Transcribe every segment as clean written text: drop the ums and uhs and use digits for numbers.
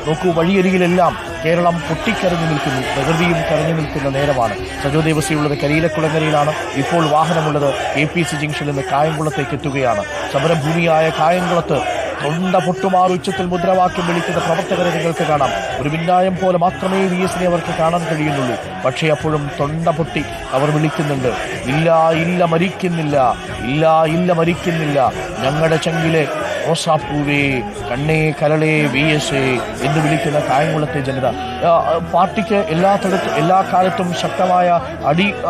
നോക്കൂ, വഴിയരികിലെല്ലാം കേരളം പൊട്ടിക്കരഞ്ഞു നിൽക്കുന്നു, പ്രകൃതിയും കരഞ്ഞു നിൽക്കുന്ന നേരമാണ്. സജോ ദേവസ്വയുള്ളത് കരിയിലക്കുളങ്ങരയിലാണ്. ഇപ്പോൾ വാഹനമുള്ളത് KPC ജംഗ്ഷനിൽ നിന്ന് കായംകുളത്തേക്ക് എത്തുകയാണ്. സമരഭൂമിയായ കായംകുളത്ത് തൊണ്ട പൊട്ടുമാർ ഉച്ചത്തിൽ മുദ്രാവാക്യം വിളിക്കുന്ന പ്രവർത്തകരെ നിങ്ങൾക്ക് കാണാം. ഒരു മിന്നായം പോലെ മാത്രമേ VS-നെ അവർക്ക് കാണാൻ കഴിയുന്നുള്ളൂ. പക്ഷേ അപ്പോഴും തൊണ്ട പൊട്ടി അവർ വിളിക്കുന്നുണ്ട്, ഇല്ല ഇല്ല മരിക്കുന്നില്ല, ഇല്ല ഇല്ല മരിക്കുന്നില്ല, ഞങ്ങളുടെ ചങ്കിലെ റോസാപ്പൂവേ, കണ്ണേ കരളേ VS എന്ന് വിളിക്കുന്ന കായംകുളത്തെ ജനത. പാർട്ടിക്ക് എല്ലാ കാലത്തും ശക്തമായ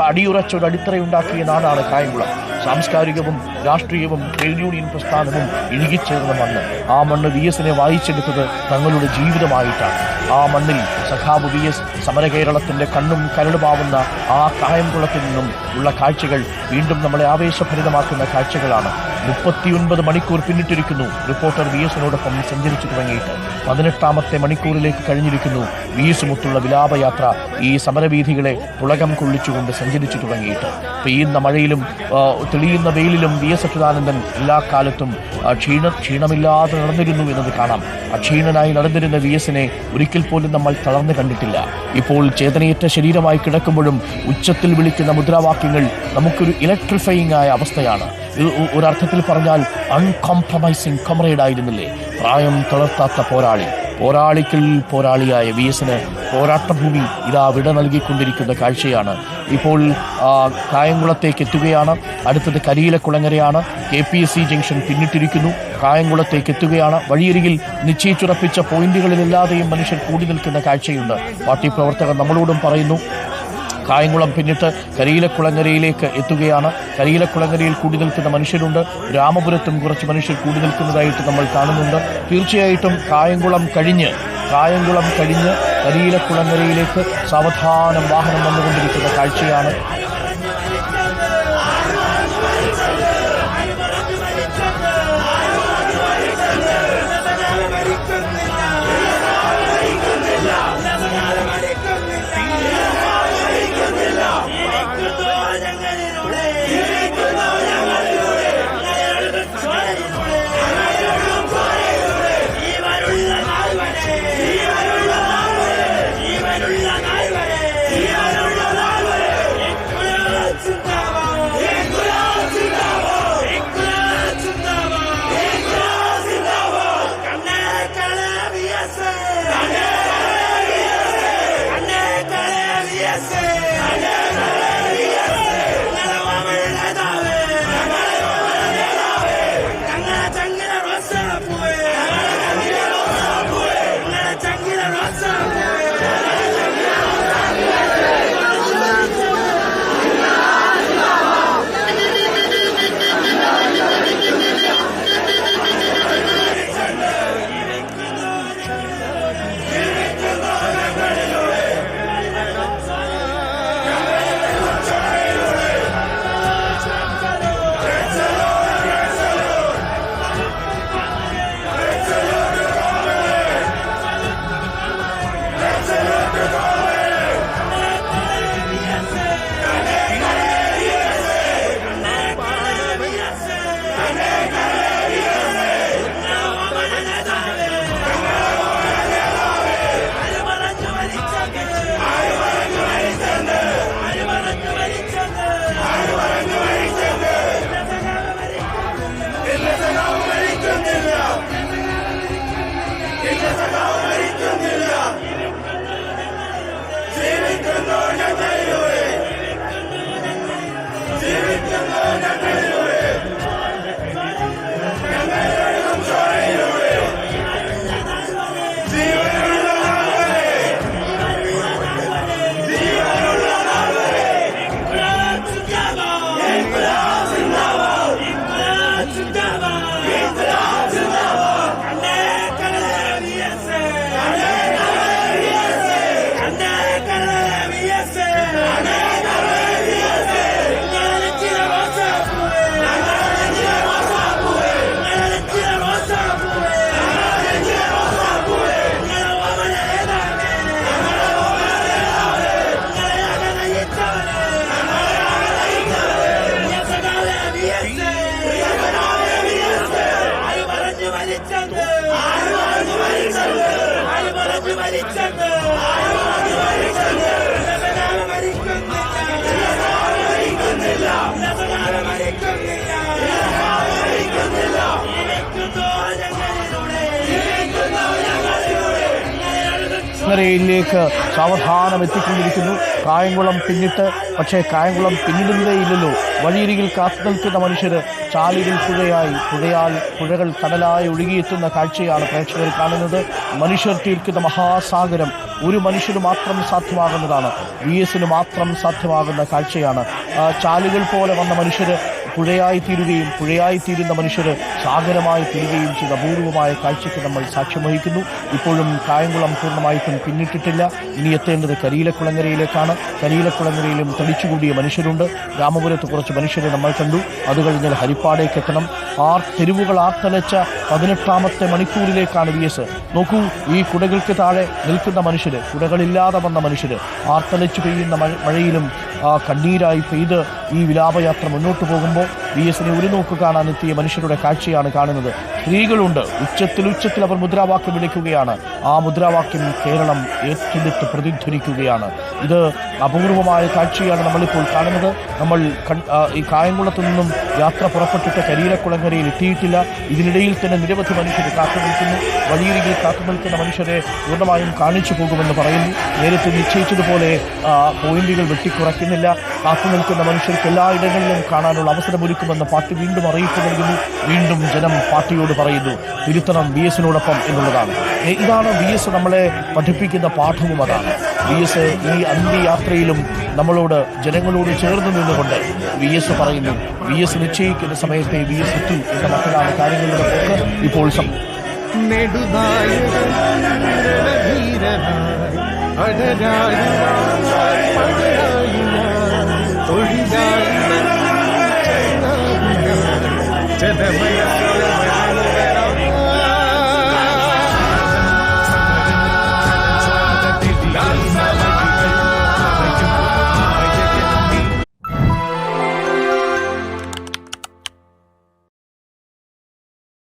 അടിയുറച്ച ഒരു അടിത്തറയുണ്ടാക്കിയ നാടാണ് കായംകുളം. സാംസ്കാരികവും രാഷ്ട്രീയവും ട്രേഡ് യൂണിയൻ പ്രസ്ഥാനവും ഇഴുകിച്ചേർന്ന മണ്ണ്. ആ മണ്ണ് VS-നെ വായിച്ചെടുത്തത് തങ്ങളുടെ ജീവിതമായിട്ടാണ്. ആ മണ്ണിൽ സഖാബ് VS സമരകേരളത്തിൻ്റെ കണ്ണും കരളുമാവുന്ന ആ കായംകുളത്തിൽ നിന്നും ഉള്ള കാഴ്ചകൾ വീണ്ടും നമ്മളെ ആവേശഭരിതമാക്കുന്ന കാഴ്ചകളാണ്. 39 മണിക്കൂർ പിന്നിട്ടിരിക്കുന്നു റിപ്പോർട്ടർ VS-നോടൊപ്പം സഞ്ചരിച്ചു തുടങ്ങിയിട്ട്. 18ാമത്തെ മണിക്കൂറിലേക്ക് കഴിഞ്ഞിരിക്കുന്നു VS-മുത്തുള്ള വിലാപയാത്ര ഈ സമരവീഥികളെ പുളകം കൊള്ളിച്ചുകൊണ്ട് സഞ്ചരിച്ചു തുടങ്ങിയിട്ട്. പെയ്യുന്ന മഴയിലും തെളിയുന്ന വെയിലിലും VS അച്യുതാനന്ദൻ എല്ലാ കാലത്തും ക്ഷീണമില്ലാതെ നടന്നിരുന്നു എന്നത് കാണാം. അക്ഷീണനായി നടന്നിരുന്ന VS-നെ ഒരിക്കൽ പോലും നമ്മൾ തളർന്നു കണ്ടിട്ടില്ല. ഇപ്പോൾ ചേതനയേറ്റ ശരീരമായി കിടക്കുമ്പോഴും ഉച്ചത്തിൽ വിളിക്കുന്ന മുദ്രാവാക്യങ്ങൾ നമുക്കൊരു ഇലക്ട്രിഫയിങ് ആയ അവസ്ഥയാണ്. ഒരർത്ഥത്തിൽ പറഞ്ഞാൽ അൺകോംപ്രമൈസിങ് കൊമ്രേഡ് ആയിരുന്നില്ലേ, പ്രായം തളർത്താത്ത പോരാളിക്കുൾ പോരാളിയായ VS-ന് പോരാട്ടഭൂമി ഇതാ വിട നൽകിക്കൊണ്ടിരിക്കുന്ന കാഴ്ചയാണ്. ഇപ്പോൾ കായംകുളത്തേക്ക് എത്തുകയാണ്. അടുത്തത് കരിയിലക്കുളങ്ങരയാണ്. KPC junction പിന്നിട്ടിരിക്കുന്നു. കായംകുളത്തേക്ക് എത്തുകയാണ്. വഴിയരികിൽ നിശ്ചയിച്ചുറപ്പിച്ച പോയിന്റുകളിലെല്ലാതെയും മനുഷ്യർ കൂടി നിൽക്കുന്ന കാഴ്ചയുണ്ട്. പാർട്ടി പ്രവർത്തകർ നമ്മളോടും പറയുന്നു, കായംകുളം പിന്നിട്ട് കരിയിലക്കുളങ്ങരയിലേക്ക് എത്തുകയാണ്. കരിയിലക്കുളങ്ങരയിൽ കൂടി നിൽക്കുന്ന മനുഷ്യരുണ്ട്. രാമപുരത്തും കുറച്ച് മനുഷ്യർ കൂടി നിൽക്കുന്നതായിട്ട് നമ്മൾ കാണുന്നുണ്ട്. തീർച്ചയായിട്ടും കായംകുളം കഴിഞ്ഞ് കരിയിലക്കുളങ്ങരയിലേക്ക് സാവധാനം വാഹനം വന്നുകൊണ്ടിരിക്കുന്ന കാഴ്ചയാണ്. ിലേക്ക് സാവധാനം എത്തിക്കൊണ്ടിരിക്കുന്നു. കായംകുളം പിന്നിട്ട്, പക്ഷേ കായംകുളം പിന്നിടുന്നതേയില്ലല്ലോ. വഴിയരികിൽ കാത്തു നിൽക്കുന്ന മനുഷ്യര് ചാലിൽ പുഴകൾ കടലായി ഒഴുകിയെത്തുന്ന കാഴ്ചയാണ് പ്രേക്ഷകർ കാണുന്നത്. മനുഷ്യർ തീർക്കുന്ന മഹാസാഗരം ഒരു മനുഷ്യന് മാത്രം സാധ്യമാകുന്നതാണ്. VS മാത്രം സാധ്യമാകുന്ന കാഴ്ചയാണ്. ചാലുകൾ പോലെ വന്ന മനുഷ്യര് പുഴയായി തീരുകയും പുഴയായി തീരുന്ന മനുഷ്യർ സാഗരമായി തീരുകയും ചെയ്ത അപൂർവമായ കാഴ്ചയ്ക്ക് നമ്മൾ സാക്ഷ്യം വഹിക്കുന്നു. ഇപ്പോഴും കായംകുളം പൂർണ്ണമായിട്ടും പിന്നിട്ടിട്ടില്ല. ഇനി എത്തേണ്ടത് കരിയിലക്കുളങ്ങരയിലേക്കാണ്. കരിയിലക്കുളങ്ങരയിലും തടിച്ചുകൂടിയ മനുഷ്യരുണ്ട്. രാമപുരത്ത് കുറച്ച് മനുഷ്യരെ നമ്മൾ കണ്ടു. അത് കഴിഞ്ഞാൽ ഹരിപ്പാടേക്ക് എത്തണം. തെരുവുകൾ ആർത്തലച്ച 18ാമത്തെ മണിക്കൂറിലേക്കാണ് VS. നോക്കൂ, ഈ കുടകൾക്ക് താഴെ നിൽക്കുന്ന മനുഷ്യര്, കുടകളില്ലാതെ വന്ന മനുഷ്യര്, ആർത്തലച്ചു പെയ്യുന്ന മഴയിലും കണ്ണീരായി പെയ്ത് ഈ വിലാപയാത്ര മുന്നോട്ട് പോകുമ്പോൾ VSനെ ഒരു നോക്ക് കാണാനെത്തിയ മനുഷ്യരുടെ കാഴ്ചയാണ് കാണുന്നത്. സ്ത്രീകളുണ്ട്. ഉച്ചത്തിൽ അവർ മുദ്രാവാക്യം വിളിക്കുകയാണ്. ആ മുദ്രാവാക്യം കേരളം ഏറ്റെടുത്ത് പ്രതിധ്വനിക്കുകയാണ്. ഇത് അപൂർവമായ കാഴ്ചയാണ് നമ്മളിപ്പോൾ കാണുന്നത്. നമ്മൾ ഈ കായംകുളത്തു നിന്നും യാത്ര പുറപ്പെട്ടിട്ട് കരിയിലക്കുളങ്ങരയിൽ എത്തിയിട്ടില്ല. ഇതിനിടയിൽ തന്നെ നിരവധി മനുഷ്യർ കാത്തു നിൽക്കുന്നു. വഴിയരികിൽ കാത്തു നിൽക്കുന്ന മനുഷ്യരെ പൂർണ്ണമായും കാണിച്ചു പോകുമെന്ന് പറയുന്നു. നേരത്തെ നിശ്ചയിച്ചതുപോലെ പോയിന്റുകൾ വെട്ടിക്കുറയ്ക്കുന്നില്ല. കാത്തു നിൽക്കുന്ന മനുഷ്യർക്ക് എല്ലായിടങ്ങളിലും കാണാനുള്ള അവസരമൊരുക്കുമെന്ന് പാർട്ടി വീണ്ടും അറിയിപ്പ് നൽകുന്നു. വീണ്ടും ജനം പാർട്ടിയോട് പറയുന്നു, തിരുത്തണം VSനോടൊപ്പം എന്നുള്ളതാണ്. ഇതാണ് VS നമ്മളെ പഠിപ്പിക്കുന്ന പാഠവും. അതാണ് VS ഈ അന്ത്യയാത്രയിലും നമ്മളോട്, ജനങ്ങളോട് ചേർന്ന് നിന്നുകൊണ്ട് VS പറയുന്നു. VS നിശ്ചയിക്കുന്ന സമയത്തെ VS എത്തും എന്ന മട്ടിലാണ് കാര്യങ്ങളുടെ പോക്ക് ഇപ്പോൾ. നെടുനായ